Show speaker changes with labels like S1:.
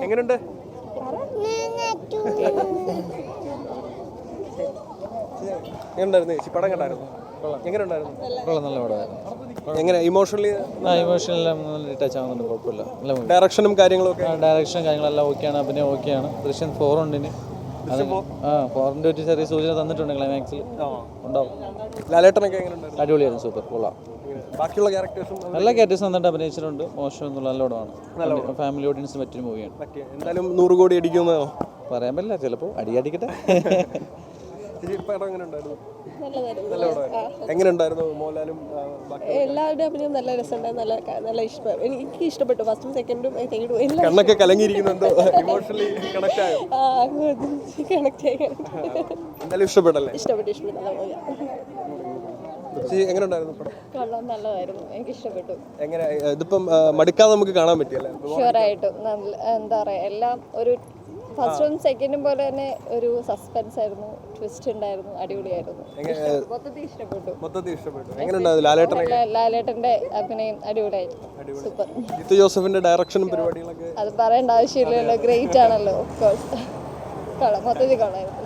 S1: എങ്ങനെയുണ്ട്? എങ്ങനെയുണ്ടായിരുന്നു ചേച്ചി? പടം കണ്ടായിരുന്നു? എങ്ങനെയുണ്ടായിരുന്നു?
S2: നല്ല പടമായിരുന്നു.
S1: എങ്ങനെ ഇമോഷണലി
S2: ഇമോഷനെല്ലാം ടച്ച് ആവുന്നുണ്ട്, കുഴപ്പമില്ല. നല്ല മൂവി.
S1: ഡയറക്ഷനും കാര്യങ്ങളും ഒക്കെ
S2: ഡയറക്ഷൻ കാര്യങ്ങളെല്ലാം ഓക്കെയാണ്, അഭിനയം ഓക്കെയാണ്. ദൃശ്യം 4 ഉണ്ട് ഇനി. 4ന്റെ ഒരു ചെറിയ സൂചന തന്നിട്ടുണ്ട്, ക്ലൈമാക്സിൽ ഉണ്ടാവും.
S1: ലാലേട്ടനൊക്കെ എങ്ങനെയുണ്ടായിരുന്നു?
S2: അടിപൊളിയായിരുന്നു, സൂപ്പർ കൂളാണ്.
S1: ബാക്കിയുള്ള ക്യാരക്ടേഴ്സും
S2: നല്ല ക്യാരക്ടേഴ്സ് നന്നായിട്ട് അഭിനയിച്ചിട്ടുണ്ട്, മോശമൊന്നുമില്ല, നല്ല പടമാണ്. ഫാമിലി ഓഡിയൻസിന് പറ്റിയ മൂവിയാണ്.
S1: എന്തായാലും 100 കോടി അടിക്കുമോ
S2: പറയാൻ പറ്റില്ല, ചിലപ്പോൾ അടിക്കട്ടെ.
S1: എങ്ങനെയുണ്ടായിരുന്നു മോഹൻലാലും?
S3: എല്ലാവരുടെയും അഭിനയം നല്ല രസമുണ്ടായിരുന്നു, നല്ല ഇഷ്ടം. എനിക്ക് ഇഷ്ടപ്പെട്ടു. ഫസ്റ്റും സെക്കൻഡും തേർഡും എല്ലാം
S1: കണ്ണൊക്കെ കലങ്ങിയിരിക്കുന്നുണ്ടോ? ഇമോഷണലി കണക്ട് ആയോ?
S3: കണക്ട് ആയി.
S1: എന്തായാലും ഇഷ്ടപ്പെട്ടല്ലേ?
S3: ഇഷ്ടപ്പെട്ടു. നല്ല മൂവി.
S1: എങ്ങനെയുണ്ടായിരുന്നു പടം?
S3: കൊള്ളാം, നല്ലതായിരുന്നു, എനിക്ക് ഇഷ്ടപ്പെട്ടു.
S1: എങ്ങനെ ഇതിപ്പം മടുക്കാതെ നമുക്ക് കാണാൻ പറ്റിയല്ലേ?
S3: ഷുവറായിട്ടും നല്ല, എന്താ പറയുക, എല്ലാം ഒരു ഫസ്റ്റും സെക്കൻഡും പോലെ തന്നെ ഒരു സസ്പെൻസ് ആയിരുന്നു, ട്വിസ്റ്റ് ഉണ്ടായിരുന്നു, അടിപൊളിയായിരുന്നു.
S1: മൊത്തത്തിൽ ഇഷ്ടപ്പെട്ടു. എങ്ങനെയുണ്ടായിരുന്നു
S3: ലാലേട്ടന്റെ അഭിനയം? അടിപൊളിയായിരുന്നു, സൂപ്പർ.
S1: ജിത്തു ജോസഫിന്റെ ഡയറക്ഷനും പരിപാടികളൊക്കെ
S3: അത് പറയേണ്ട ആവശ്യമില്ലല്ലോ, ഗ്രേറ്റ് ആണല്ലോ, ഓഫ് കോഴ്സ്. കൊള്ളാം, മൊത്തത്തിൽ കൊള്ളായിരുന്നു.